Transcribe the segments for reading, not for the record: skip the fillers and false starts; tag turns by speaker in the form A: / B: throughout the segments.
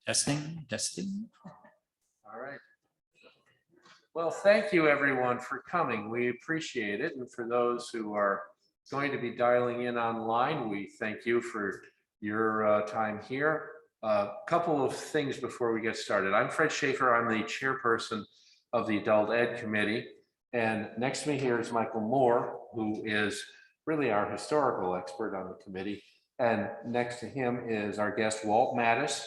A: Testing, testing.
B: All right. Well, thank you everyone for coming. We appreciate it. And for those who are going to be dialing in online, we thank you for your time here. A couple of things before we get started. I'm Fred Schaefer. I'm the chairperson of the Adult Ed Committee. And next to me here is Michael Moore, who is really our historical expert on the committee. And next to him is our guest, Walt Matis,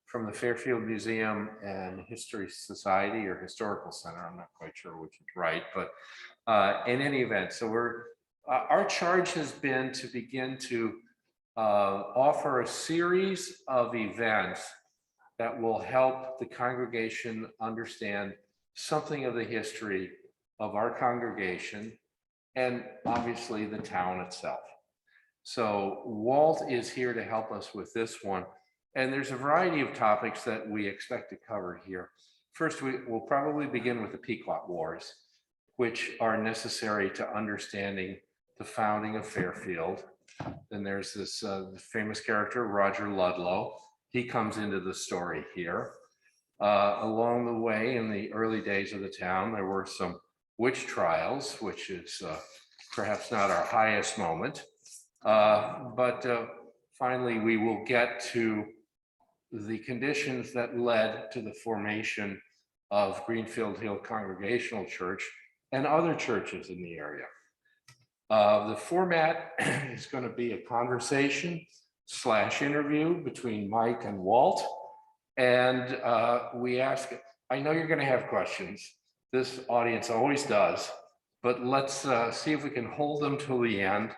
B: from the Fairfield Museum and History Society or Historical Center. I'm not quite sure which is right, but in any event, so our charge has been to begin to offer a series of events that will help the congregation understand something of the history of our congregation and obviously the town itself. So Walt is here to help us with this one. And there's a variety of topics that we expect to cover here. First, we'll probably begin with the Pequot Wars, which are necessary to understanding the founding of Fairfield. Then there's this famous character, Roger Ludlow. He comes into the story here. Along the way, in the early days of the town, there were some witch trials, which is perhaps not our highest moment. But finally, we will get to the conditions that led to the formation of Greenfield Hill Congregational Church and other churches in the area. The format is going to be a conversation / interview between Mike and Walt. And we ask, I know you're going to have questions. This audience always does, but let's see if we can hold them till the end.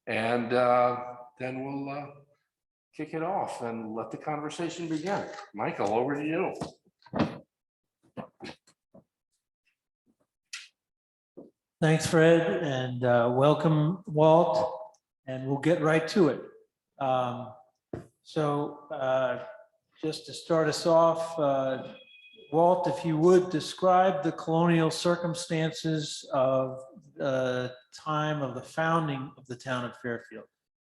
B: And then we'll kick it off and let the conversation begin. Michael, over to you.
C: Thanks, Fred, and welcome, Walt, and we'll get right to it. Just to start us off, Walt, if you would describe the colonial circumstances of the time of the founding of the town of Fairfield.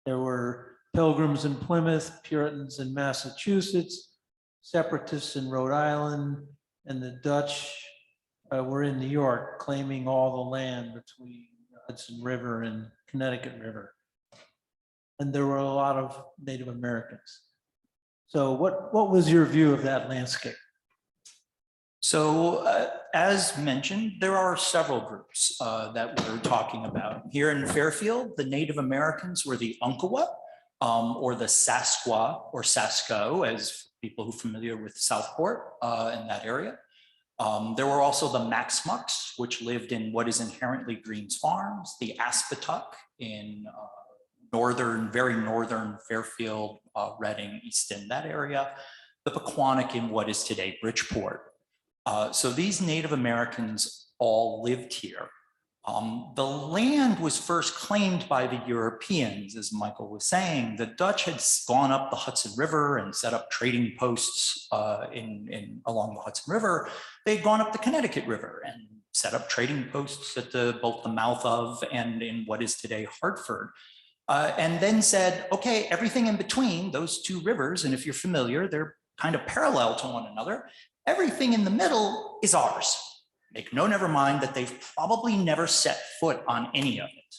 C: There were Pilgrims in Plymouth, Puritans in Massachusetts, Separatists in Rhode Island, and the Dutch were in New York, claiming all the land between the Hudson River and Connecticut River. And there were a lot of Native Americans. So what was your view of that landscape?
A: So as mentioned, there are several groups that we're talking about. Here in Fairfield, the Native Americans were the Umpqua, or the Sasqua or Sasko, as people who are familiar with Southport in that area. There were also the Maxmucks, which lived in what is inherently Greens Farms, the Aspatuck in northern, very northern Fairfield, Reading, Easton, that area, the Pequonic in what is today Bridgeport. So these Native Americans all lived here. The land was first claimed by the Europeans, as Michael was saying. The Dutch had gone up the Hudson River and set up trading posts along the Hudson River. They'd gone up the Connecticut River and set up trading posts at both the mouth of and in what is today Hartford. And then said, okay, everything in between those two rivers, and if you're familiar, they're kind of parallel to one another, everything in the middle is ours. Make no never mind that they've probably never set foot on any of it,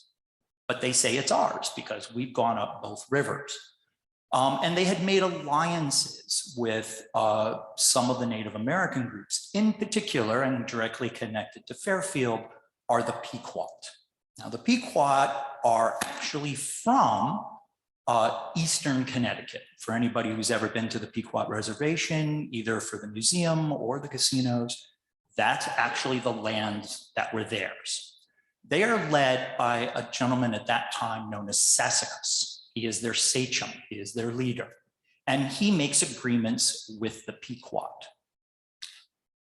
A: but they say it's ours because we've gone up both rivers. And they had made alliances with some of the Native American groups. In particular, and directly connected to Fairfield, are the Pequot. Now, the Pequot are actually from Eastern Connecticut. For anybody who's ever been to the Pequot Reservation, either for the museum or the casinos, that's actually the lands that were theirs. They are led by a gentleman at that time known as Sassacus. He is their sachem, he is their leader, and he makes agreements with the Pequot.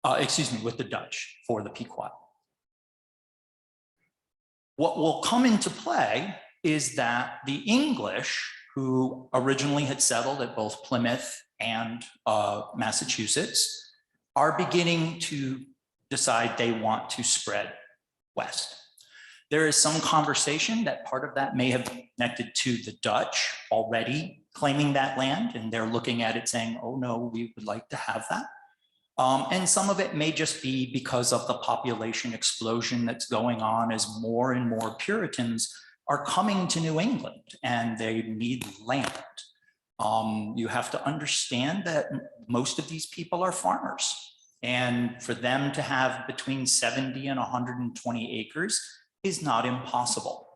A: With the Dutch for the Pequot. What will come into play is that the English, who originally had settled at both Plymouth and Massachusetts, are beginning to decide they want to spread west. There is some conversation that part of that may have been connected to the Dutch already claiming that land, and they're looking at it saying, oh no, we would like to have that. And some of it may just be because of the population explosion that's going on as more and more Puritans are coming to New England and they need land. You have to understand that most of these people are farmers. And for them to have between 70 and 120 acres is not impossible.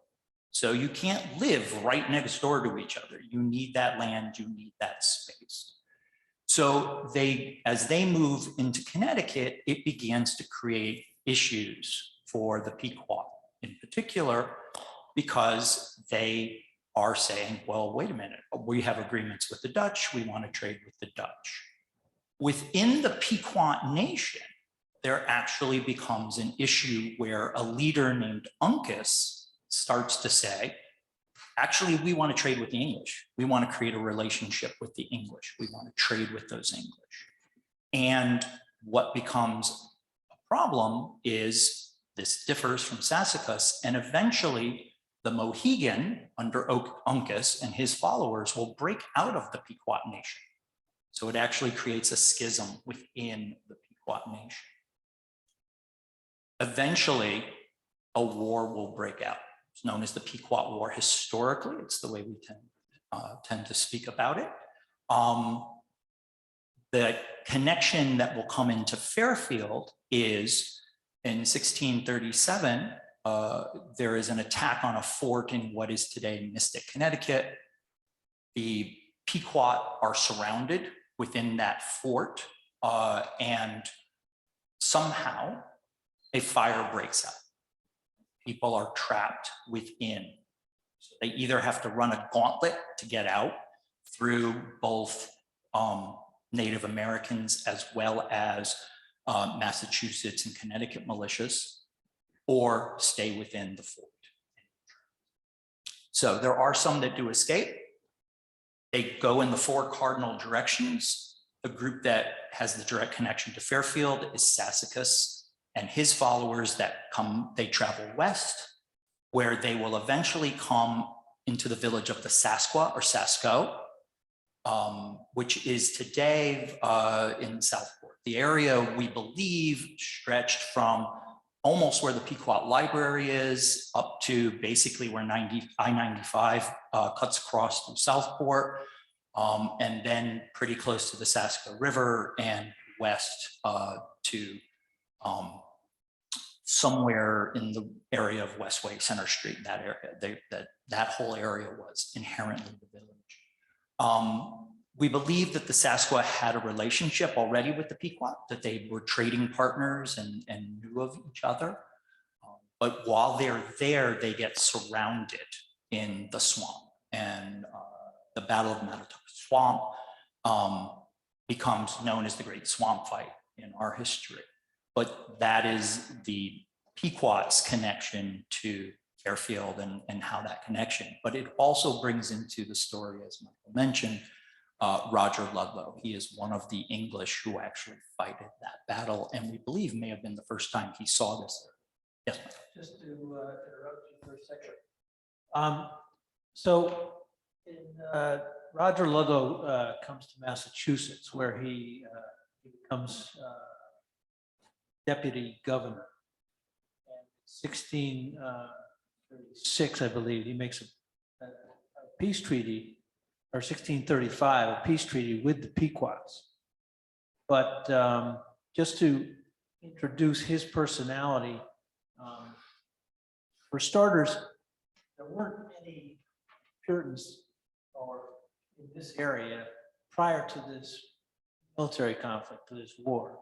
A: So you can't live right next door to each other. You need that land, you need that space. So as they move into Connecticut, it begins to create issues for the Pequot in particular, because they are saying, well, wait a minute, we have agreements with the Dutch, we want to trade with the Dutch. Within the Pequot Nation, there actually becomes an issue where a leader named Uncas starts to say, actually, we want to trade with the English. We want to create a relationship with the English. We want to trade with those English. And what becomes a problem is this differs from Sassacus, and eventually the Mohegan under Uncas and his followers will break out of the Pequot Nation. So it actually creates a schism within the Pequot Nation. Eventually, a war will break out. It's known as the Pequot War historically. It's the way we tend to speak about it. The connection that will come into Fairfield is in 1637, there is an attack on a fort in what is today Mystic, Connecticut. The Pequot are surrounded within that fort, and somehow a fire breaks out. People are trapped within. So they either have to run a gauntlet to get out through both Native Americans as well as Massachusetts and Connecticut militias, or stay within the fort. So there are some that do escape. They go in the four cardinal directions. The group that has the direct connection to Fairfield is Sassacus and his followers that they travel west, where they will eventually come into the village of the Sasqua or Sasko, which is today in Southport. The area, we believe, stretched from almost where the Pequot Library is up to basically where I-95 cuts across through Southport, and then pretty close to the Sasko River and west to somewhere in the area of Westway, Center Street, that area, that whole area was inherently the village. We believe that the Sasquatch had a relationship already with the Pequot, that they were trading partners and knew of each other. But while they're there, they get surrounded in the swamp, and the Battle of Matatuck Swamp becomes known as the Great Swamp Fight in our history. But that is the Pequot's connection to Fairfield and how that connection. But it also brings into the story, as Michael mentioned, Roger Ludlow. He is one of the English who actually fighted that battle, and we believe may have been the first time he saw this. Yes, Michael.
C: Just to interrupt you for a second. So Roger Ludlow comes to Massachusetts, where he becomes deputy governor. And 1636, I believe, he makes a peace treaty, or 1635, a peace treaty with the Pequots. But just to introduce his personality, for starters, there weren't any Puritans or in this area prior to this military conflict, to this war.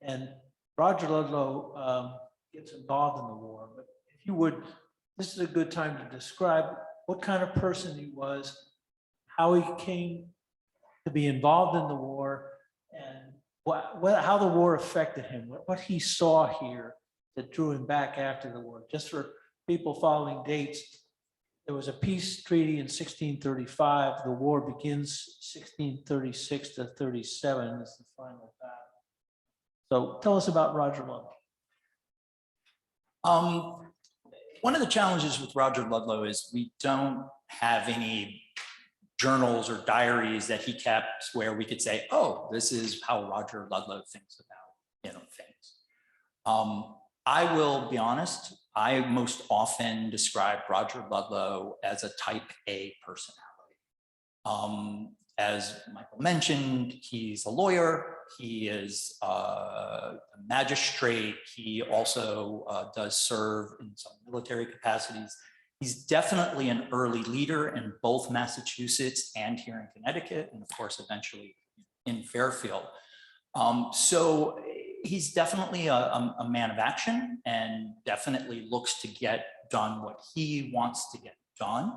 C: And Roger Ludlow gets involved in the war. But if you would, this is a good time to describe what kind of person he was, how he came to be involved in the war, and how the war affected him, what he saw here that drew him back after the war. Just for people following dates, there was a peace treaty in 1635. The war begins 1636 to 37 is the final battle. So tell us about Roger Ludlow.
A: One of the challenges with Roger Ludlow is we don't have any journals or diaries that he kept where we could say, oh, this is how Roger Ludlow thinks about, things. I will be honest, I most often describe Roger Ludlow as a type A personality. As Michael mentioned, he's a lawyer, he is a magistrate, he also does serve in some military capacities. He's definitely an early leader in both Massachusetts and here in Connecticut, and of course, eventually in Fairfield. So he's definitely a man of action and definitely looks to get done what he wants to get done.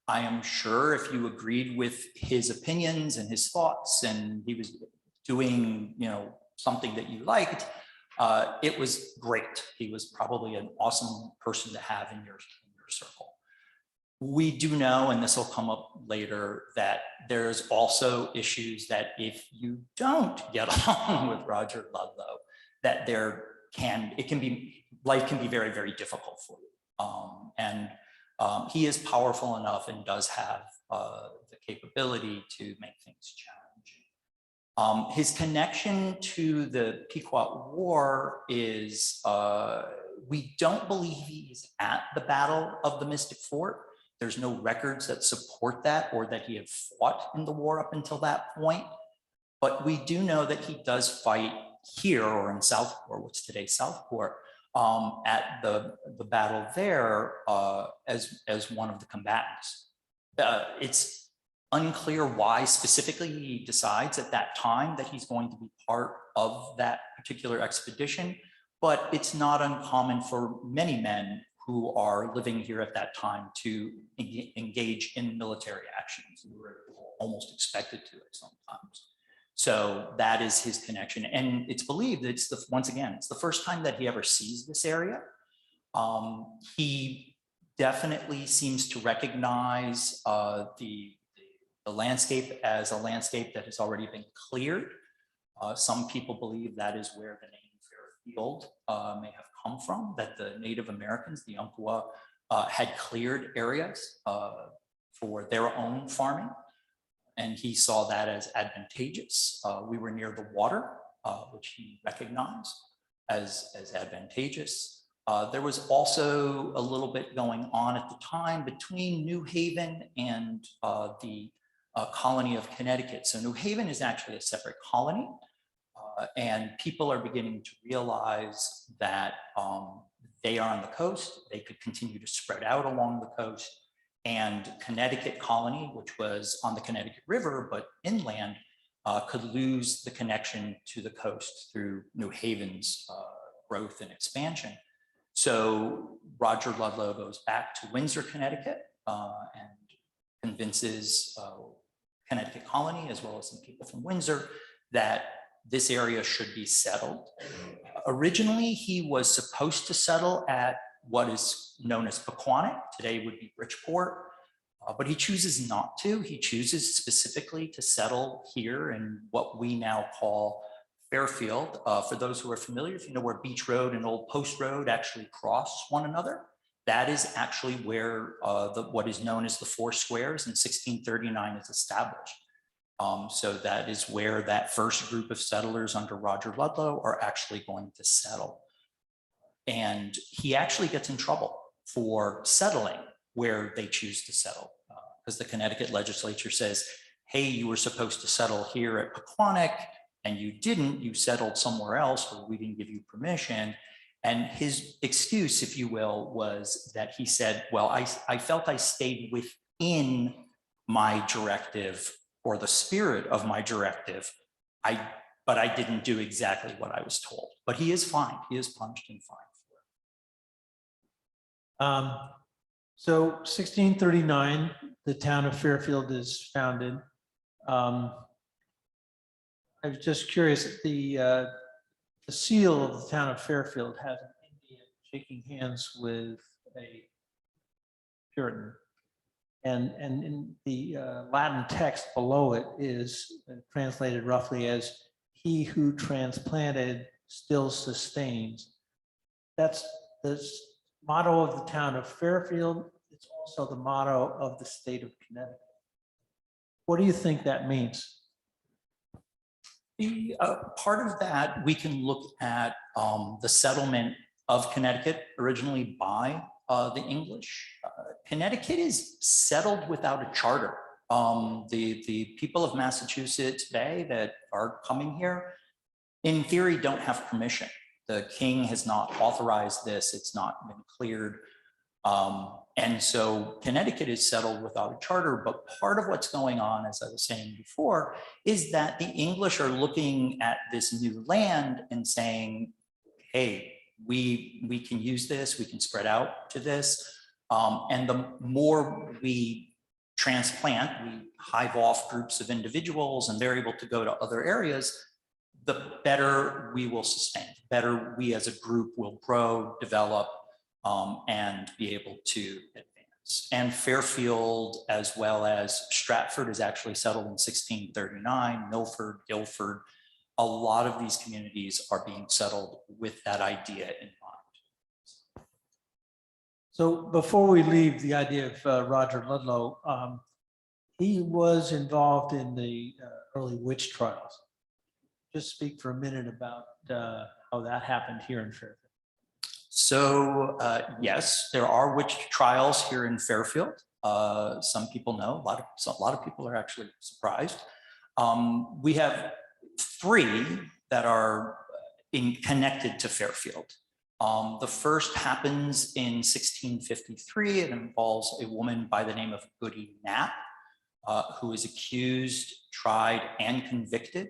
A: I am sure if you agreed with his opinions and his thoughts and he was doing, something that you liked, it was great. He was probably an awesome person to have in your circle. We do know, and this will come up later, that there's also issues that if you don't get along with Roger Ludlow, that life can be very, very difficult for you. He is powerful enough and does have the capability to make things challenging. His connection to the Pequot War is, we don't believe he's at the Battle of the Mystic Fort. There's no records that support that or that he had fought in the war up until that point. But we do know that he does fight here or in Southport, what's today Southport, at the battle there as one of the combatants. It's unclear why specifically he decides at that time that he's going to be part of that particular expedition, but it's not uncommon for many men who are living here at that time to engage in military actions. We were almost expected to it sometimes. So that is his connection. And it's believed that it's once again, it's the first time that he ever sees this area. He definitely seems to recognize the landscape as a landscape that has already been cleared. Some people believe that is where the name Fairfield may have come from, that the Native Americans, the Umpqua, had cleared areas for their own farming. And he saw that as advantageous. We were near the water, which he recognized as advantageous. There was also a little bit going on at the time between New Haven and the colony of Connecticut. So New Haven is actually a separate colony. And people are beginning to realize that they are on the coast. They could continue to spread out along the coast. And Connecticut colony, which was on the Connecticut River, but inland, could lose the connection to the coast through New Haven's growth and expansion. So Roger Ludlow goes back to Windsor, Connecticut, and convinces Connecticut colony, as well as some people from Windsor, that this area should be settled. Originally, he was supposed to settle at what is known as Pequot, today would be Bridgeport, but he chooses not to. He chooses specifically to settle here in what we now call Fairfield. For those who are familiar, if you know where Beach Road and Old Post Road actually cross one another, that is actually where what is known as the Four Squares in 1639 is established. So that is where that first group of settlers under Roger Ludlow are actually going to settle. And he actually gets in trouble for settling where they choose to settle, because the Connecticut legislature says, hey, you were supposed to settle here at Pequot, and you didn't, you settled somewhere else, or we didn't give you permission. And his excuse, if you will, was that he said, well, I felt I stayed within my directive, or the spirit of my directive, but I didn't do exactly what I was told. But he is fined, he is punished and fined for it.
C: So 1639, the town of Fairfield is founded. I was just curious, the seal of the town of Fairfield has an Indian shaking hands with a Puritan. And in the Latin text below it is translated roughly as, he who transplanted still sustains. That's the motto of the town of Fairfield. It's also the motto of the state of Connecticut. What do you think that means?
A: The part of that, we can look at the settlement of Connecticut originally by the English. Connecticut is settled without a charter. The people of Massachusetts Bay that are coming here, in theory, don't have permission. The king has not authorized this. It's not been cleared. And so Connecticut is settled without a charter, but part of what's going on, as I was saying before, is that the English are looking at this new land and saying, hey, we can use this, we can spread out to this. And the more we transplant, we hive off groups of individuals and they're able to go to other areas, the better we will sustain, the better we as a group will grow, develop, and be able to advance. And Fairfield, as well as Stratford, is actually settled in 1639, Milford, Guilford. A lot of these communities are being settled with that idea in mind.
C: So before we leave the idea of Roger Ludlow, he was involved in the early witch trials. Just speak for a minute about how that happened here in Fairfield.
A: So yes, there are witch trials here in Fairfield. Some people know, a lot of people are actually surprised. We have 3 that are connected to Fairfield. The first happens in 1653. It involves a woman by the name of Goody Knapp, who is accused, tried, and convicted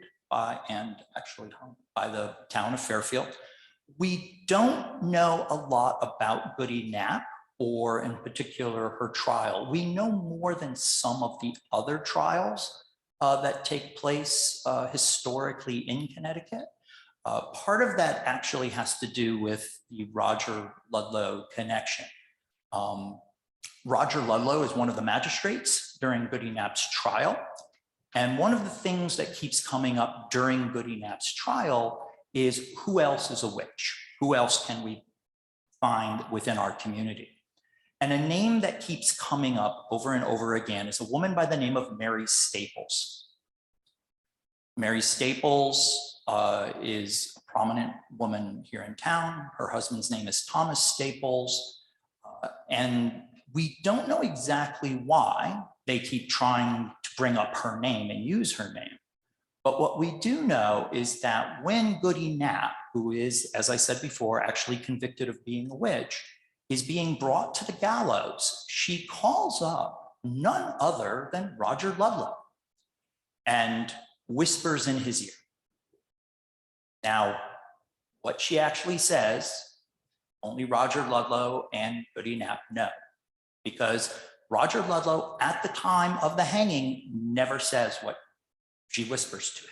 A: and actually hung by the town of Fairfield. We don't know a lot about Goody Knapp, or in particular her trial. We know more than some of the other trials that take place historically in Connecticut. Part of that actually has to do with the Roger Ludlow connection. Roger Ludlow is one of the magistrates during Goody Knapp's trial. And one of the things that keeps coming up during Goody Knapp's trial is, who else is a witch? Who else can we find within our community? And a name that keeps coming up over and over again is a woman by the name of Mary Staples. Mary Staples is a prominent woman here in town. Her husband's name is Thomas Staples. And we don't know exactly why they keep trying to bring up her name and use her name. But what we do know is that when Goody Knapp, who is, as I said before, actually convicted of being a witch, is being brought to the gallows, she calls up none other than Roger Ludlow and whispers in his ear. Now, what she actually says, only Roger Ludlow and Goody Knapp know, because Roger Ludlow at the time of the hanging never says what she whispers to him.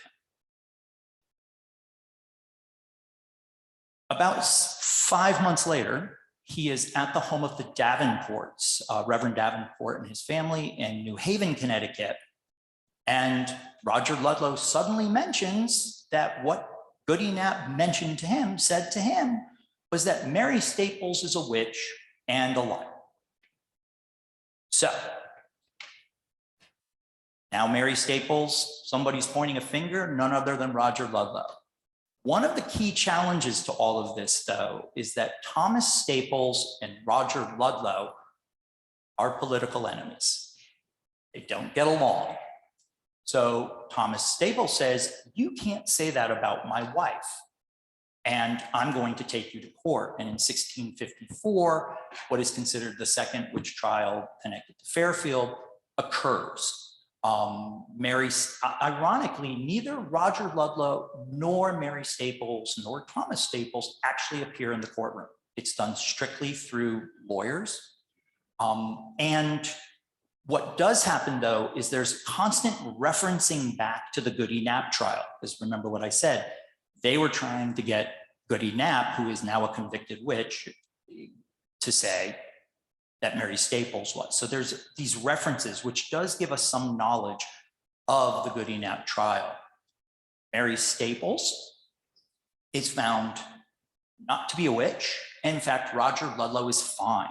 A: About 5 months later, he is at the home of the Davenports, Reverend Davenport and his family in New Haven, Connecticut. And Roger Ludlow suddenly mentions that what Goody Knapp mentioned to him, said to him, was that Mary Staples is a witch and a liar. So now Mary Staples, somebody's pointing a finger, none other than Roger Ludlow. One of the key challenges to all of this, though, is that Thomas Staples and Roger Ludlow are political enemies. They don't get along. So Thomas Staples says, you can't say that about my wife, and I'm going to take you to court. And in 1654, what is considered the second witch trial connected to Fairfield occurs. Ironically, neither Roger Ludlow nor Mary Staples nor Thomas Staples actually appear in the courtroom. It's done strictly through lawyers. And what does happen, though, is there's constant referencing back to the Goody Knapp trial. Because remember what I said, they were trying to get Goody Knapp, who is now a convicted witch, to say that Mary Staples was. So there's these references, which does give us some knowledge of the Goody Knapp trial. Mary Staples is found not to be a witch. In fact, Roger Ludlow is fined.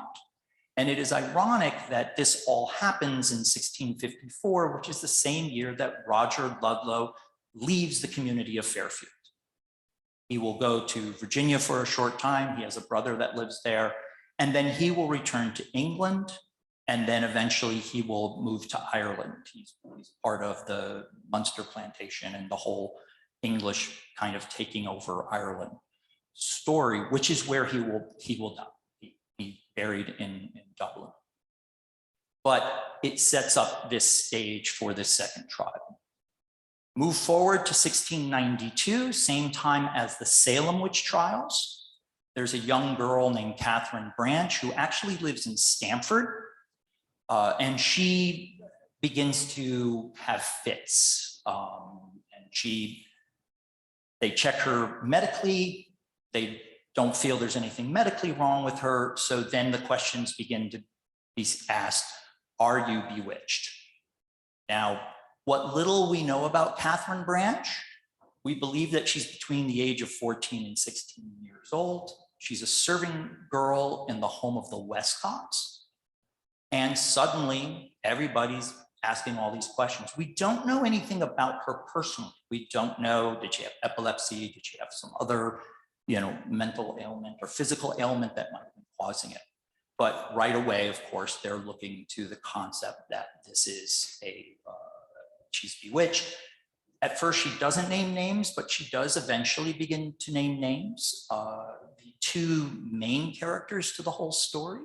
A: And it is ironic that this all happens in 1654, which is the same year that Roger Ludlow leaves the community of Fairfield. He will go to Virginia for a short time. He has a brother that lives there. And then he will return to England, and then eventually he will move to Ireland. He's part of the Munster plantation and the whole English kind of taking over Ireland story, which is where he will die. He's buried in Dublin. But it sets up this stage for this second trial. Move forward to 1692, same time as the Salem witch trials. There's a young girl named Catherine Branch who actually lives in Stamford, and she begins to have fits. And they check her medically. They don't feel there's anything medically wrong with her. So then the questions begin to be asked, are you bewitched? Now, what little we know about Catherine Branch, we believe that she's between the age of 14 and 16 years old. She's a serving girl in the home of the Westcotts. And suddenly everybody's asking all these questions. We don't know anything about her personally. We don't know, did she have epilepsy? Did she have some other, mental ailment or physical ailment that might have been causing it? But right away, of course, they're looking to the concept that this is she's bewitched. At first, she doesn't name names, but she does eventually begin to name names. The two main characters to the whole story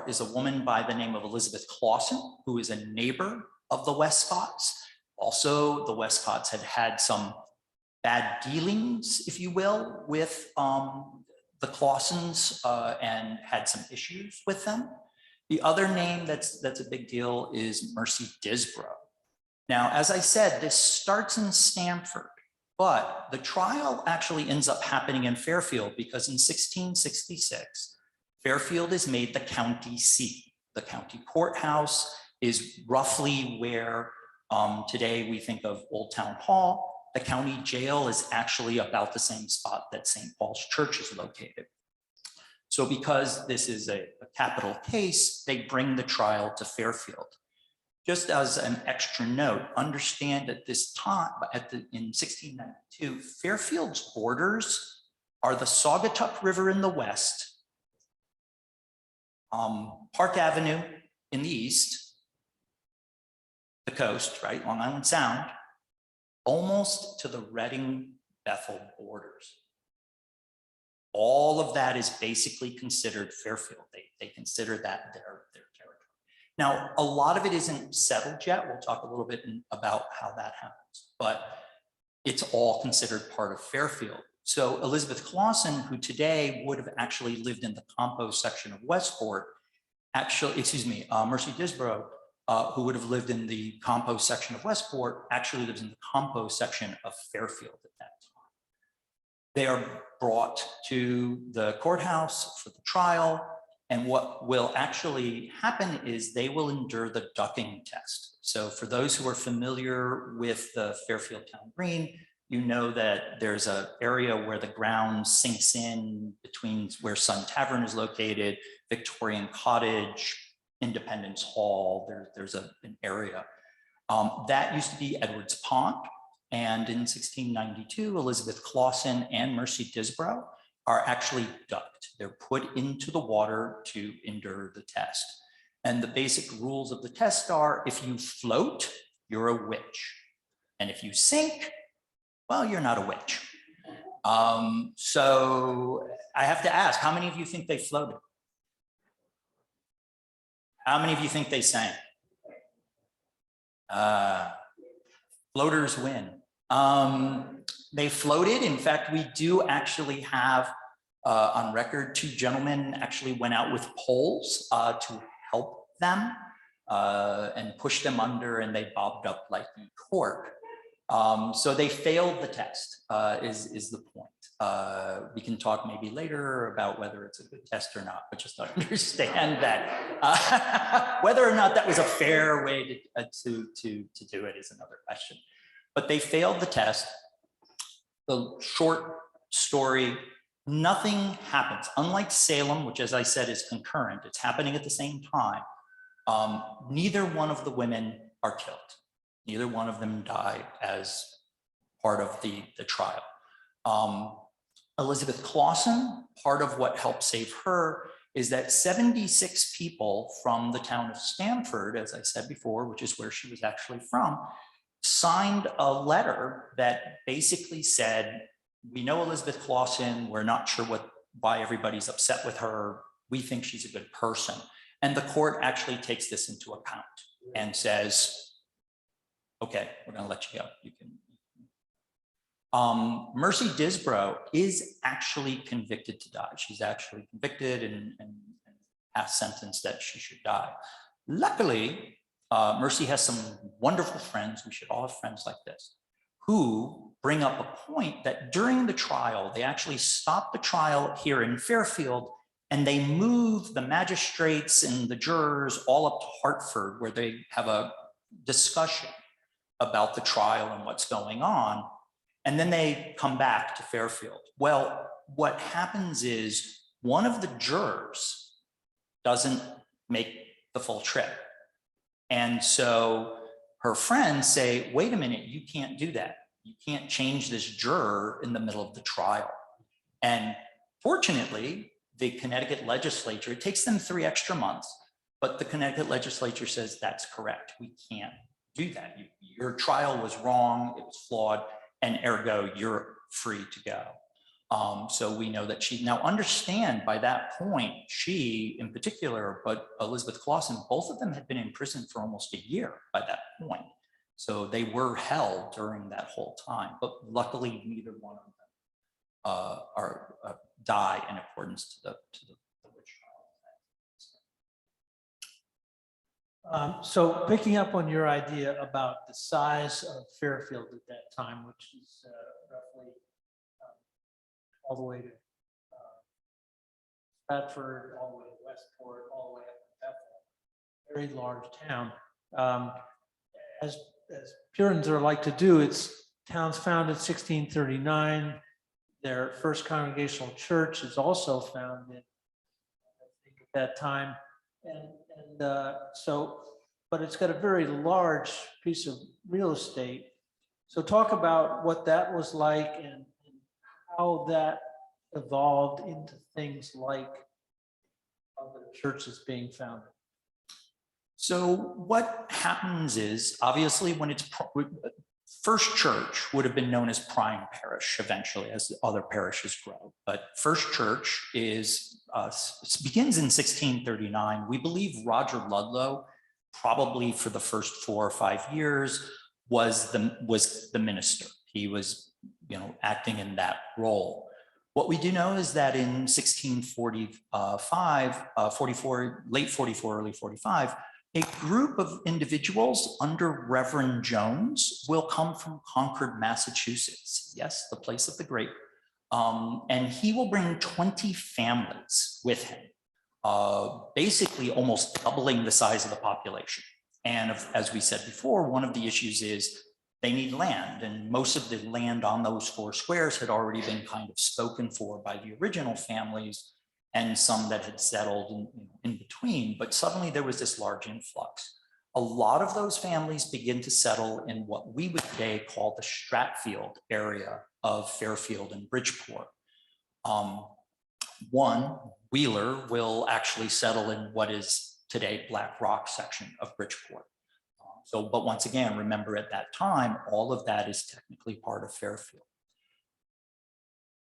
A: is a woman by the name of Elizabeth Clausen, who is a neighbor of the Westcotts. Also, the Westcotts had some bad dealings, if you will, with the Clausens and had some issues with them. The other name that's a big deal is Mercy Disbrow. Now, as I said, this starts in Stamford, but the trial actually ends up happening in Fairfield because in 1666, Fairfield is made the county seat. The county courthouse is roughly where today we think of Old Town Hall. The county jail is actually about the same spot that St. Paul's Church is located. So because this is a capital case, they bring the trial to Fairfield. Just as an extra note, understand at this time, in 1692, Fairfield's borders are the Saugatuck River in the west, Park Avenue in the east, the coast, right, Long Island Sound, almost to the Reading-Bethel borders. All of that is basically considered Fairfield. They consider that their territory. Now, a lot of it isn't settled yet. We'll talk a little bit about how that happens, but it's all considered part of Fairfield. So Elizabeth Clausen, who today would have actually lived in the Campo section of Westport, Mercy Disbrow, who would have lived in the Campo section of Westport, actually lives in the Campo section of Fairfield at that time. They are brought to the courthouse for the trial, and what will actually happen is they will endure the ducking test. So for those who are familiar with the Fairfield Town Green, you know that there's an area where the ground sinks in between where Sun Tavern is located, Victorian Cottage, Independence Hall, there's an area. That used to be Edwards Pond. And in 1692, Elizabeth Clausen and Mercy Disbrow are actually ducked. They're put into the water to endure the test. And the basic rules of the test are, if you float, you're a witch. And if you sink, well, you're not a witch. So I have to ask, how many of you think they floated? How many of you think they sank? Floaters win. They floated. In fact, we do actually have on record 2 gentlemen actually went out with poles to help them and push them under, and they bobbed up like cork. So they failed the test, is the point. We can talk maybe later about whether it's a good test or not, but just understand that whether or not that was a fair way to do it is another question. But they failed the test. The short story, nothing happens. Unlike Salem, which, as I said, is concurrent, it's happening at the same time. Neither one of the women are killed. Neither one of them died as part of the trial. Elizabeth Clausen, part of what helped save her is that 76 people from the town of Stamford, as I said before, which is where she was actually from, signed a letter that basically said, we know Elizabeth Clausen, we're not sure why everybody's upset with her, we think she's a good person. And the court actually takes this into account and says, okay, we're gonna let you go. You can. Mercy Disbrow is actually convicted to die. She's actually convicted and has sentenced that she should die. Luckily, Mercy has some wonderful friends, we should all have friends like this, who bring up a point that during the trial, they actually stopped the trial here in Fairfield and they moved the magistrates and the jurors all up to Hartford, where they have a discussion about the trial and what's going on. And then they come back to Fairfield. Well, what happens is one of the jurors doesn't make the full trip. And so her friends say, wait a minute, you can't do that. You can't change this juror in the middle of the trial. And fortunately, the Connecticut legislature, it takes them 3 extra months, but the Connecticut legislature says that's correct. We can't do that. Your trial was wrong, it was flawed, and ergo, you're free to go. So we know that she, now understand by that point, she in particular, but Elizabeth Clausen, both of them had been in prison for almost a year by that point. So they were held during that whole time, but luckily neither one of them die in accordance to the witch trial.
C: So picking up on your idea about the size of Fairfield at that time, which is roughly all the way to Stratford, all the way to Westport, all the way up to Bethel, very large town. As Puritans are like to do, it's towns founded 1639. Their first congregational church is also founded, I think, at that time. But it's got a very large piece of real estate. So talk about what that was like and how that evolved into things like other churches being founded.
A: So what happens is, obviously, when it's First Church would have been known as Prime Parish eventually as other parishes grow. But First Church begins in 1639. We believe Roger Ludlow, probably for the first 4 or 5 years, was the minister. He was, acting in that role. What we do know is that in 1645, 44, late 44, early 45, a group of individuals under Reverend Jones will come from Concord, Massachusetts. Yes, the place of the grape. And he will bring 20 families with him, basically almost doubling the size of the population. And as we said before, one of the issues is they need land, and most of the land on those 4 squares had already been kind of spoken for by the original families and some that had settled in between, but suddenly there was this large influx. A lot of those families begin to settle in what we would today call the Stratfield area of Fairfield and Bridgeport. One, Wheeler, will actually settle in what is today Black Rock section of Bridgeport. But once again, remember at that time, all of that is technically part of Fairfield.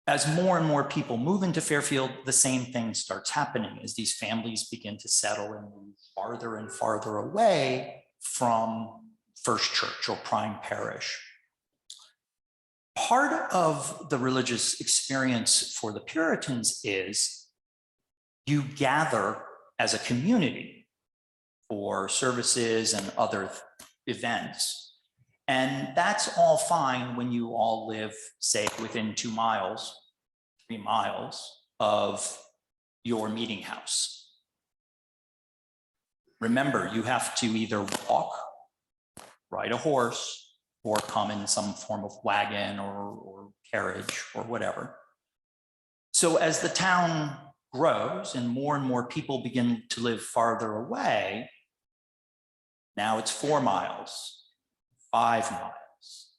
A: As more and more people move into Fairfield, the same thing starts happening as these families begin to settle and move farther and farther away from First Church or Prime Parish. Part of the religious experience for the Puritans is you gather as a community for services and other events. And that's all fine when you all live, say, within 2 miles, 3 miles of your meeting house. Remember, you have to either walk, ride a horse, or come in some form of wagon or carriage or whatever. So as the town grows and more people begin to live farther away, now it's 4 miles, 5 miles.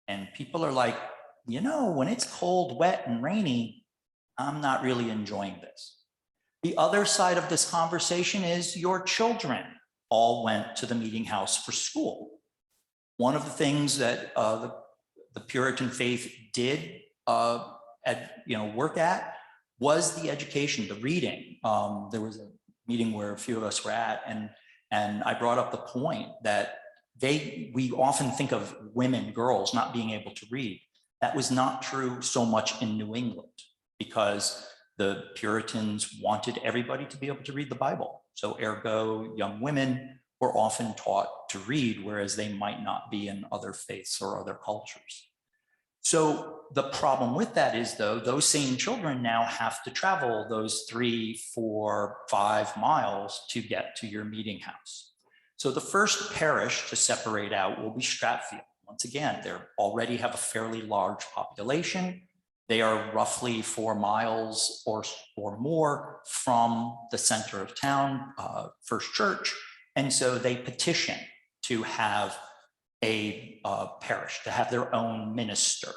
A: And people are like, when it's cold, wet, and rainy, I'm not really enjoying this. The other side of this conversation is your children all went to the meeting house for school. One of the things that the Puritan faith did work at was the education, the reading. There was a meeting where a few of us were at, and I brought up the point that we often think of women, girls, not being able to read. That was not true so much in New England because the Puritans wanted everybody to be able to read the Bible. So ergo, young women were often taught to read, whereas they might not be in other faiths or other cultures. So the problem with that is, though, those same children now have to travel those 3, 4, 5 miles to get to your meeting house. So the first parish to separate out will be Stratfield. Once again, they already have a fairly large population. They are roughly 4 miles or more from the center of town, First Church. And so they petition to have a parish, to have their own minister.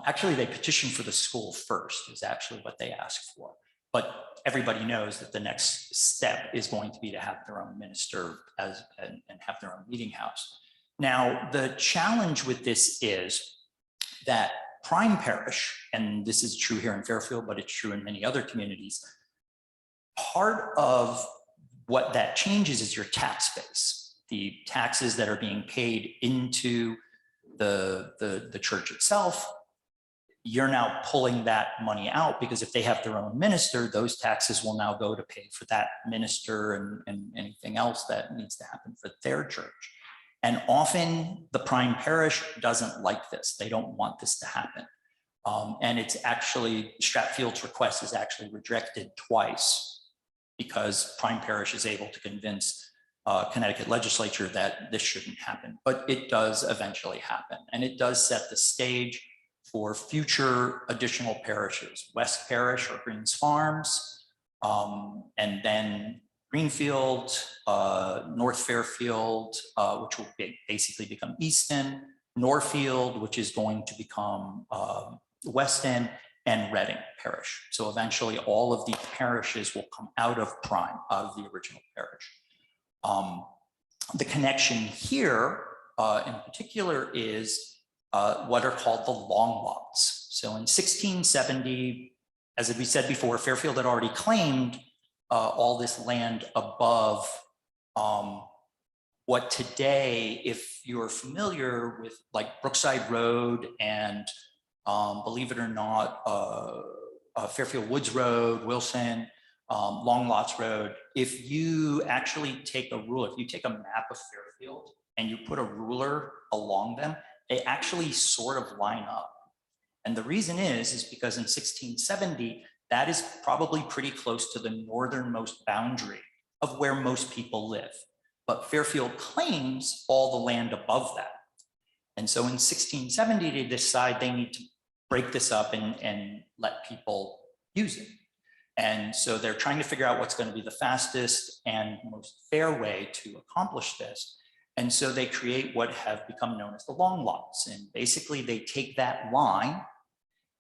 A: Actually, they petition for the school first, is actually what they ask for. But everybody knows that the next step is going to be to have their own minister and have their own meeting house. Now, the challenge with this is that Prime Parish, and this is true here in Fairfield, but it's true in many other communities, part of what that changes is your tax base. The taxes that are being paid into the church itself, you're now pulling that money out because if they have their own minister, those taxes will now go to pay for that minister and anything else that needs to happen for their church. And often the Prime Parish doesn't like this. They don't want this to happen. And it's actually, Stratfield's request is actually rejected twice because Prime Parish is able to convince Connecticut legislature that this shouldn't happen, but it does eventually happen. And it does set the stage for future additional parishes, West Parish or Greens Farms, and then Greenfield, North Fairfield, which will basically become Easton, Norfield, which is going to become Weston, and Reading Parish. So eventually all of these parishes will come out of Prime, out of the original parish. The connection here in particular is what are called the long lots. So in 1670, as we said before, Fairfield had already claimed all this land above what today, if you're familiar with like Brookside Road and believe it or not, Fairfield Woods Road, Wilson, Long Lots Road, if you actually take a ruler, if you take a map of Fairfield and you put a ruler along them, they actually sort of line up. And the reason is because in 1670, that is probably pretty close to the northernmost boundary of where most people live. But Fairfield claims all the land above that. And so in 1670, they decide they need to break this up and let people use it. And so they're trying to figure out what's going to be the fastest and most fair way to accomplish this. And so they create what have become known as the long lots. And basically they take that line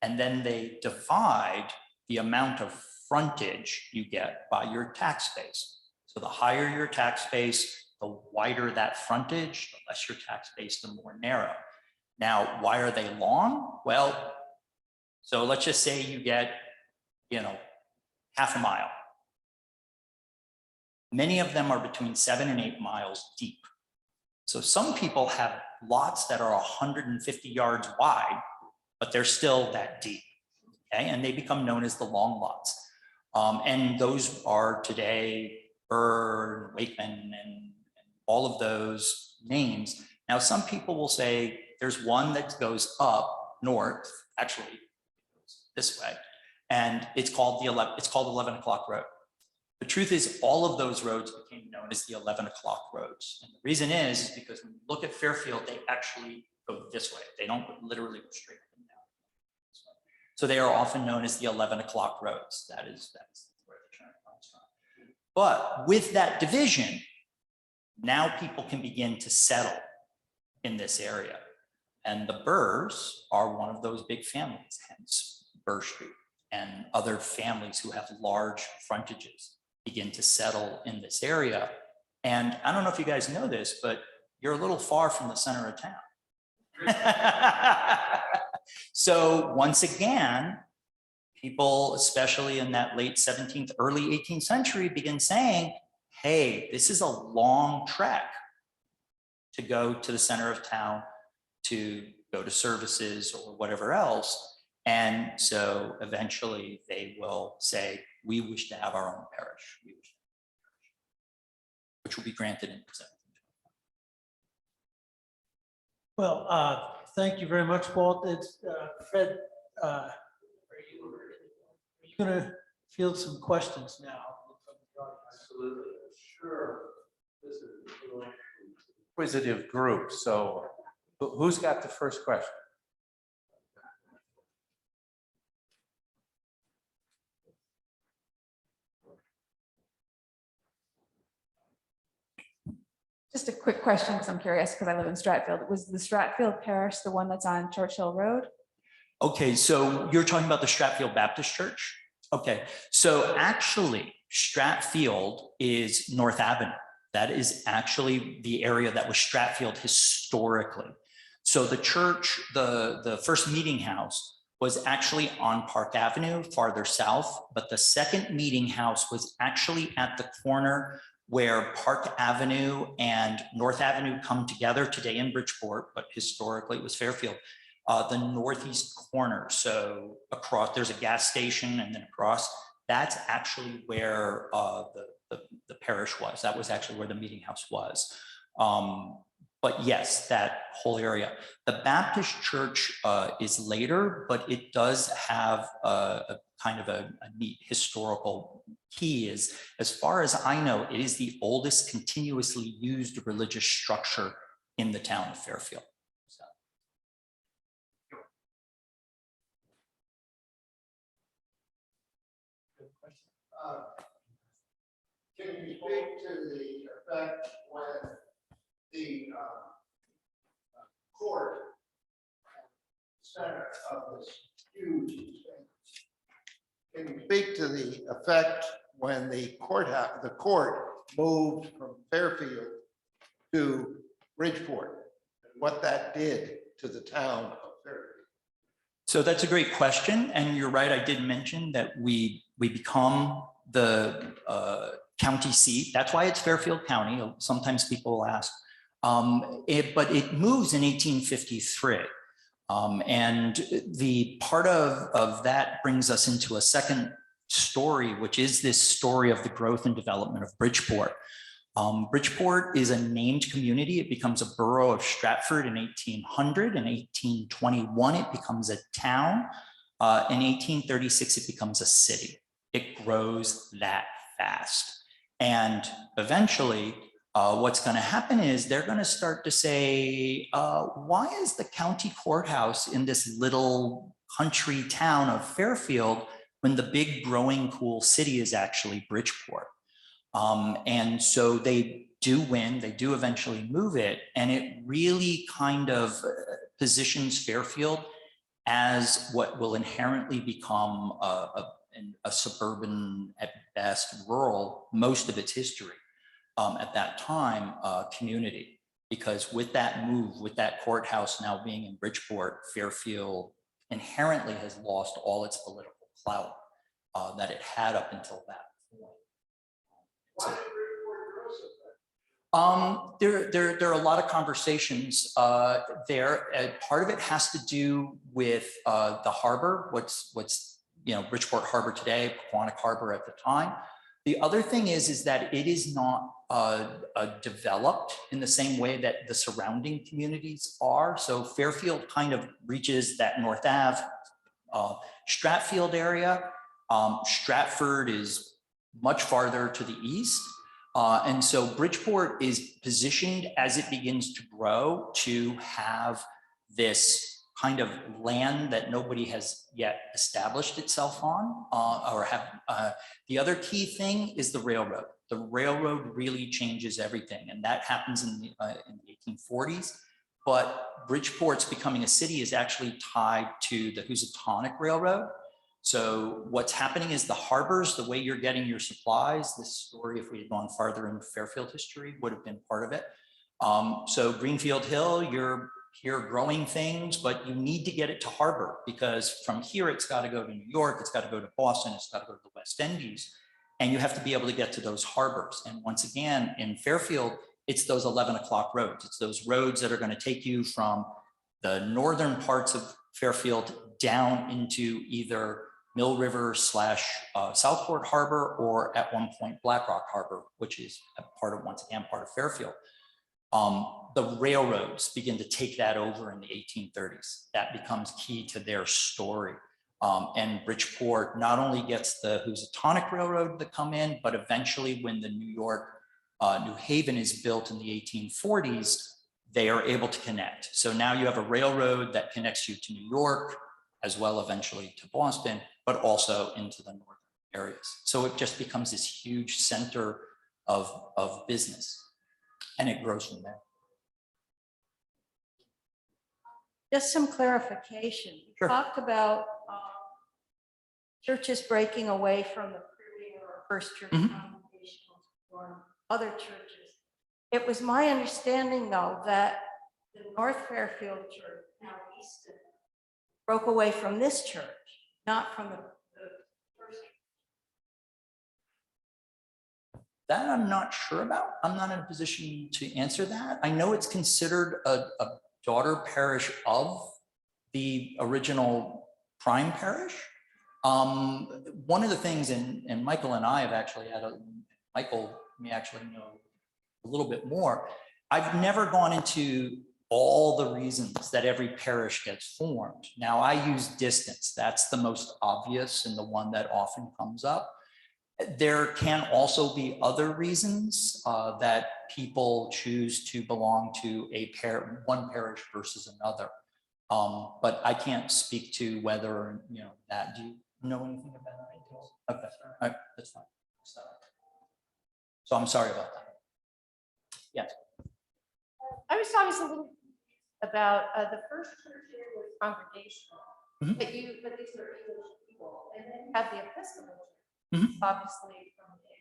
A: and then they divide the amount of frontage you get by your tax base. So the higher your tax base, the wider that frontage, the less your tax base, the more narrow. Now, why are they long? Well, so let's just say you get, half a mile. Many of them are between 7 and 8 miles deep. So some people have lots that are 150 yards wide, but they're still that deep, okay? And they become known as the long lots. And those are today Burr, Wakeman, and all of those names. Now, some people will say there's one that goes up north, actually this way, and it's called 11 o'clock road. The truth is all of those roads became known as the 11 o'clock roads. And the reason is because when you look at Fairfield, they actually go this way. They don't literally go straight up and down. So they are often known as the 11 o'clock roads. That's where the term comes from. But with that division, now people can begin to settle in this area. And the Burrs are one of those big families, hence Burr Street, and other families who have large frontages begin to settle in this area. And I don't know if you guys know this, but you're a little far from the center of town. So once again, people, especially in that late 17th, early 18th century, begin saying, hey, this is a long trek to go to the center of town, to go to services or whatever else. And so eventually they will say, we wish to have our own parish, which will be granted in 1725.
C: Well, thank you very much, Walt. It's Fred. Are you going to field some questions now?
B: Absolutely. Sure. This is an inquisitive group. So who's got the first question?
D: Just a quick question, because I'm curious, because I live in Stratfield. Was the Stratfield Parish the one that's on Churchill Road?
A: Okay, so you're talking about the Stratfield Baptist Church? Okay, so actually Stratfield is North Avenue. That is actually the area that was Stratfield historically. So the church, the first meeting house was actually on Park Avenue, farther south, but the second meeting house was actually at the corner where Park Avenue and North Avenue come together today in Bridgeport, but historically it was Fairfield, the northeast corner. So across, there's a gas station, and then across, that's actually where the parish was. That was actually where the meeting house was. But yes, that whole area. The Baptist church is later, but it does have a kind of a neat historical key. Is, as far as I know, it is the oldest continuously used religious structure in the town of Fairfield. So.
E: Can you speak to the effect when the court center of this huge expanse? Can you speak to the effect when the court moved from Fairfield to Bridgeport? what that did to the town of Fairfield?
A: So that's a great question, and you're right. I did mention that we become the county seat. That's why it's Fairfield County. Sometimes people will ask, but it moves in 1853, and the part of that brings us into a second story, which is this story of the growth and development of Bridgeport. Bridgeport is a named community. It becomes a borough of Stratford in 1800. In 1821, it becomes a town. In 1836, it becomes a city. It grows that fast. And eventually, what's going to happen is they're going to start to say, why is the county courthouse in this little country town of Fairfield when the big growing cool city is actually Bridgeport? And so they do win, they do eventually move it, and it really kind of positions Fairfield as what will inherently become a suburban, at best rural, most of its history at that time, community. Because with that move, with that courthouse now being in Bridgeport, Fairfield inherently has lost all its political clout that it had up until that point. There are a lot of conversations there. Part of it has to do with the harbor, what's Bridgeport Harbor today, Pequot Harbor at the time. The other thing is that it is not developed in the same way that the surrounding communities are. So Fairfield kind of reaches that North Ave, Stratfield area. Stratford is much farther to the east. And so Bridgeport is positioned as it begins to grow to have this kind of land that nobody has yet established itself on, or have. The other key thing is the railroad. The railroad really changes everything, and that happens in the 1840s. But Bridgeport's becoming a city is actually tied to the Housatonic Railroad. So what's happening is the harbors, the way you're getting your supplies, this story, if we had gone farther in Fairfield history, would have been part of it. So Greenfield Hill, you're here growing things, but you need to get it to harbor, because from here, it's got to go to New York, it's got to go to Boston, it's got to go to the West Indies, and you have to be able to get to those harbors. And once again, in Fairfield, it's those 11 o'clock roads. It's those roads that are going to take you from the northern parts of Fairfield down into either Mill River / Southport Harbor, or at one point Black Rock Harbor, which is once again part of Fairfield. The railroads begin to take that over in the 1830s. That becomes key to their story. And Bridgeport not only gets the Housatonic Railroad to come in, but eventually when the New York, New Haven is built in the 1840s, they are able to connect. So now you have a railroad that connects you to New York, as well eventually to Boston, but also into the northern areas. So it just becomes this huge center of business, and it grows from there.
F: Just some clarification. You
A: Sure.
F: talked about churches breaking away from the premier or first church congregation or other churches. It was my understanding, though, that the North Fairfield Church, now Easton, broke away from this church, not from the first.
A: That I'm not sure about. I'm not in a position to answer that. I know it's considered a daughter parish of the original prime parish. One of the things, and Michael and I have actually had Michael may actually know a little bit more. I've never gone into all the reasons that every parish gets formed. Now I use distance. That's the most obvious and the one that often comes up. There can also be other reasons that people choose to belong to one parish versus another. But I can't speak to whether, that. Do you know anything about that? Okay, all right, that's fine. So I'm sorry about that. Yes.
F: I was always a little about the first church here was congregational, but these are English people, and then you have the Episcopal Church, obviously from the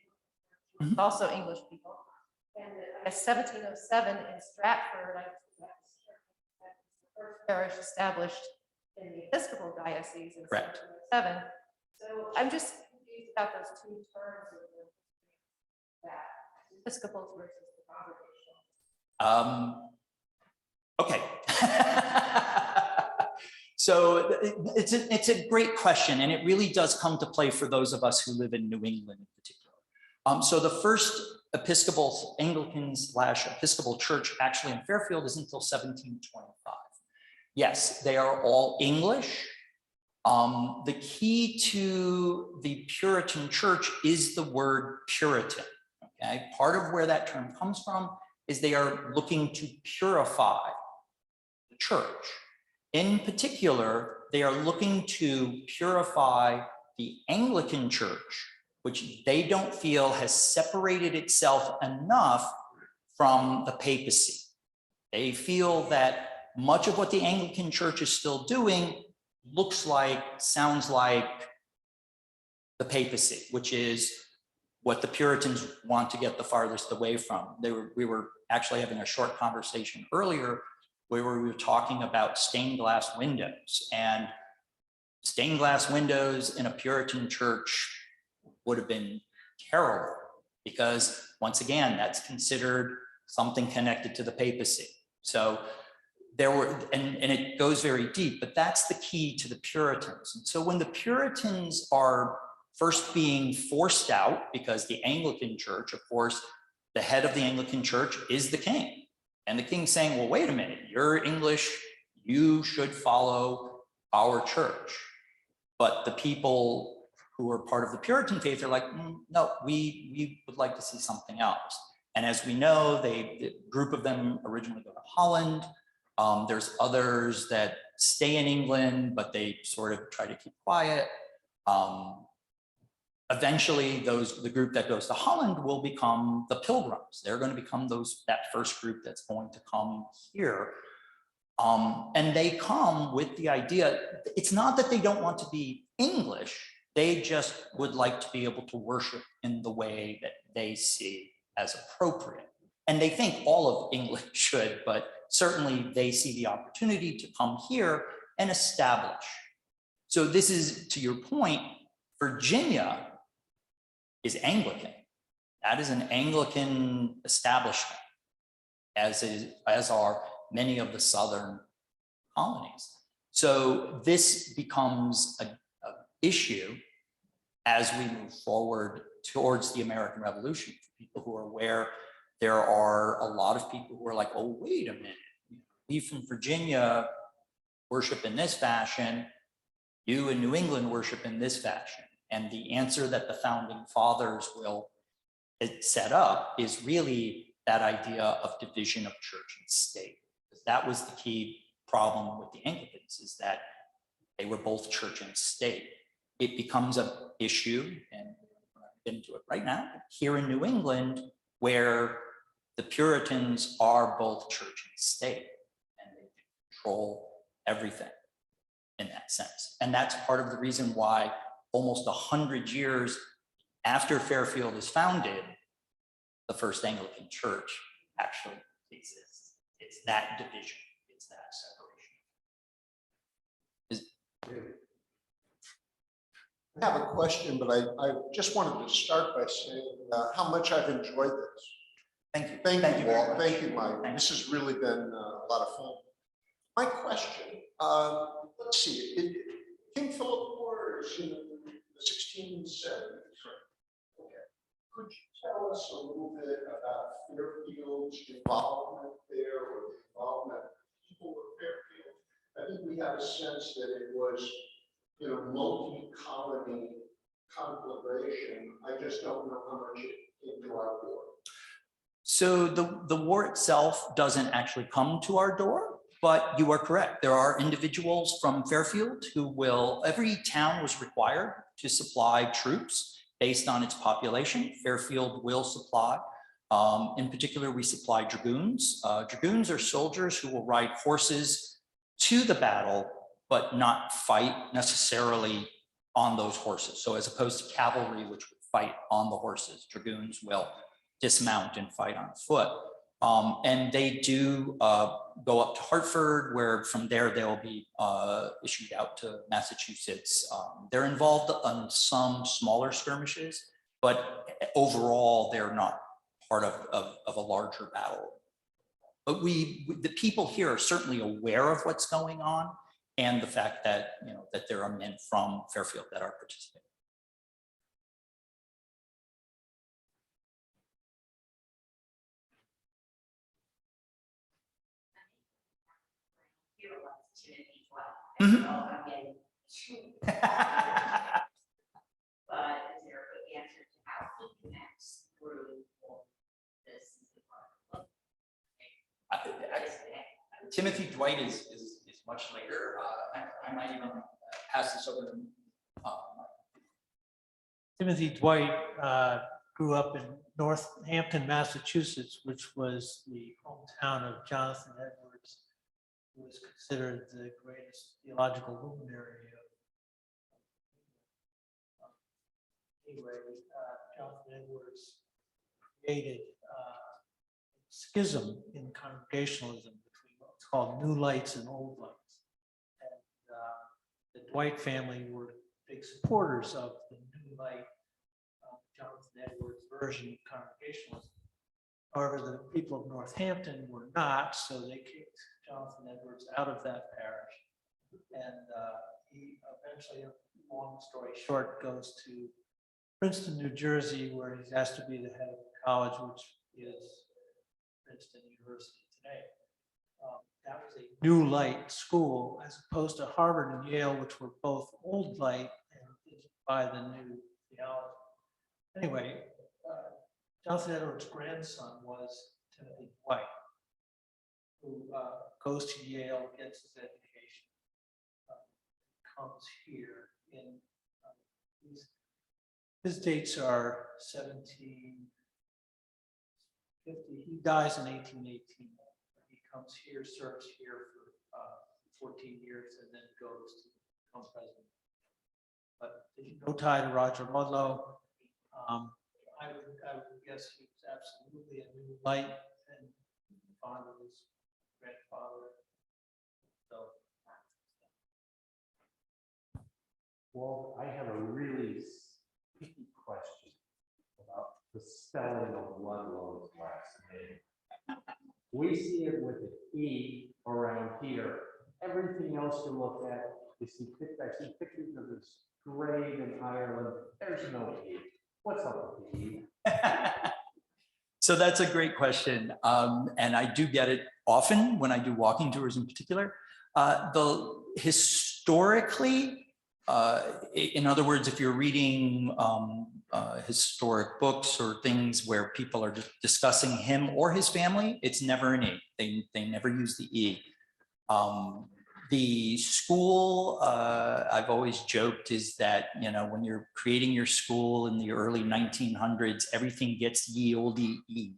F: English, also English people, and 1707 in Stratford,
D: parish established in the Episcopal diocese in
A: Correct.
D: 1707. So I'm just confused about those two terms of that Episcopals versus the congregational.
A: Okay. So it's a great question, and it really does come to play for those of us who live in New England in particular. So the first Episcopal Anglican/Episcopal church actually in Fairfield is until 1725. Yes, they are all English. The key to the Puritan church is the word Puritan. Okay, part of where that term comes from is they are looking to purify the church. In particular, they are looking to purify the Anglican church, which they don't feel has separated itself enough from the papacy. They feel that much of what the Anglican church is still doing looks like, sounds like the papacy, which is what the Puritans want to get the farthest away from. We were actually having a short conversation earlier where we were talking about stained glass windows, and stained glass windows in a Puritan church would have been terrible because, once again, that's considered something connected to the papacy. So there were, and it goes very deep, but that's the key to the Puritans. And so when the Puritans are first being forced out, because the Anglican church, of course, the head of the Anglican church is the king. And the king's saying, well, wait a minute, you're English, you should follow our church. But the people who are part of the Puritan faith are like, no, we would like to see something else. And as we know, the group of them originally go to Holland. There's others that stay in England, but they sort of try to keep quiet. Eventually, the group that goes to Holland will become the Pilgrims. They're going to become that first group that's going to come here. And they come with the idea, it's not that they don't want to be English, they just would like to be able to worship in the way that they see as appropriate. And they think all of England should, but certainly they see the opportunity to come here and establish. So this is, to your point, Virginia is Anglican. That is an Anglican establishment, as are many of the southern colonies. So this becomes an issue as we move forward towards the American Revolution. For people who are aware, there are a lot of people who are like, oh, wait a minute, we from Virginia worship in this fashion, you in New England worship in this fashion. And the answer that the founding fathers will set up is really that idea of division of church and state. Because that was the key problem with the Anglicans, is that they were both church and state. It becomes an issue, and we're not getting into it right now, here in New England, where the Puritans are both church and state, and they control everything in that sense. And that's part of the reason why almost 100 years after Fairfield is founded, the first Anglican church actually exists. It's that division, it's that separation.
E: I have a question, but I just wanted to start by saying how much I've enjoyed this.
A: Thank you.
E: Thank you, Walt.
A: very much.
E: Thank you, Mike. This has really been a lot of fun. My question, let's see, King Philip Wars in the 1670s. Okay. Could you tell us a little bit about Fairfield's involvement there, or the involvement of people of Fairfield? I think we have a sense that it was, multi-colony conflagration. I just don't know how much it came to our door.
A: So the war itself doesn't actually come to our door, but you are correct. There are individuals from Fairfield who will, every town was required to supply troops based on its population. Fairfield will supply. In particular, we supply dragoons. Dragoons are soldiers who will ride horses to the battle, but not fight necessarily on those horses. So as opposed to cavalry, which would fight on the horses, dragoons will dismount and fight on foot. And they do go up to Hartford, where from there they'll be issued out to Massachusetts. They're involved in some smaller skirmishes, but overall they're not part of a larger battle. But the people here are certainly aware of what's going on and the fact that, that there are men from Fairfield that are participating. Mhm.
G: But is there a good answer to how he connects through this?
A: Timothy Dwight is much later. I might even pass this over to
C: Timothy Dwight grew up in Northampton, Massachusetts, which was the hometown of Jonathan Edwards, who was considered the greatest theological luminary of anyway, Jonathan Edwards created schism in congregationalism between what's called New Lights and Old Lights. And the Dwight family were big supporters of the New Light, Jonathan Edwards version of congregationalism. However, the people of Northampton were not, so they kicked Jonathan Edwards out of that parish. And he eventually, long story short, goes to Princeton, New Jersey, where he's asked to be the head of the college, which is Princeton University today. That was a New Light school, as opposed to Harvard and Yale, which were both Old Light and by the new theology. Anyway, Jonathan Edwards' grandson was Timothy Dwight, who goes to Yale, gets his education, comes here in his dates are 1750. He dies in 1818. He comes here, serves here for 14 years, and then goes to become president. But no tie to Roger Ludlow. I would guess he was absolutely a New Light and fond of his grandfather. So,
B: Well, I have a really picky question about the spelling of Ludlow's last name. We see it with an E around here. Everything else you look at, you see pictures of his grave in Ireland. There's no E. What's up with the E?
A: So that's a great question. And I do get it often when I do walking tours in particular. Historically, in other words, if you're reading historic books or things where people are just discussing him or his family, it's never an E. They never use the E. The school, I've always joked, is that, when you're creating your school in the early 1900s, everything gets ye olde E.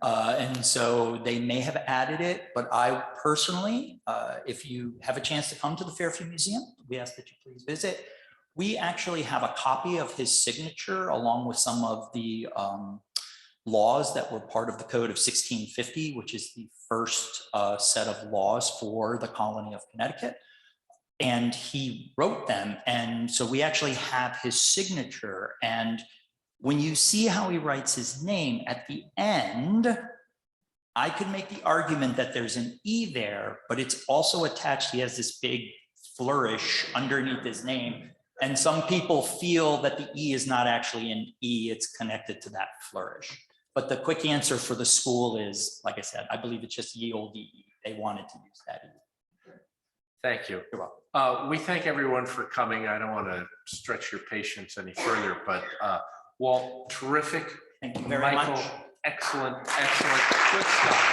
A: And so they may have added it, but I personally, if you have a chance to come to the Fairfield Museum, we ask that you please visit. We actually have a copy of his signature along with some of the laws that were part of the Code of 1650, which is the first set of laws for the colony of Connecticut. And he wrote them. And so we actually have his signature. And when you see how he writes his name at the end, I could make the argument that there's an E there, but it's also attached. He has this big flourish underneath his name. And some people feel that the E is not actually an E, it's connected to that flourish. But the quick answer for the school is, like I said, I believe it's just ye olde E. They wanted to use that E.
B: Thank you.
A: You're welcome.
B: We thank everyone for coming. I don't want to stretch your patience any further, but Walt, terrific.
A: Thank you very
B: Michael,
A: much.
B: excellent, good stuff.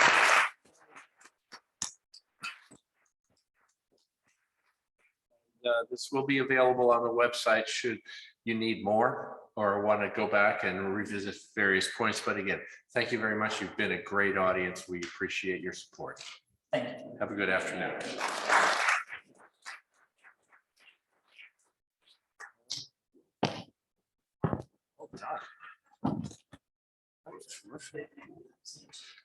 B: This will be available on the website should you need more or want to go back and revisit various points. But again, thank you very much. You've been a great audience. We appreciate your support.
A: Thank you.
B: Have a good afternoon. Well done. That was terrific.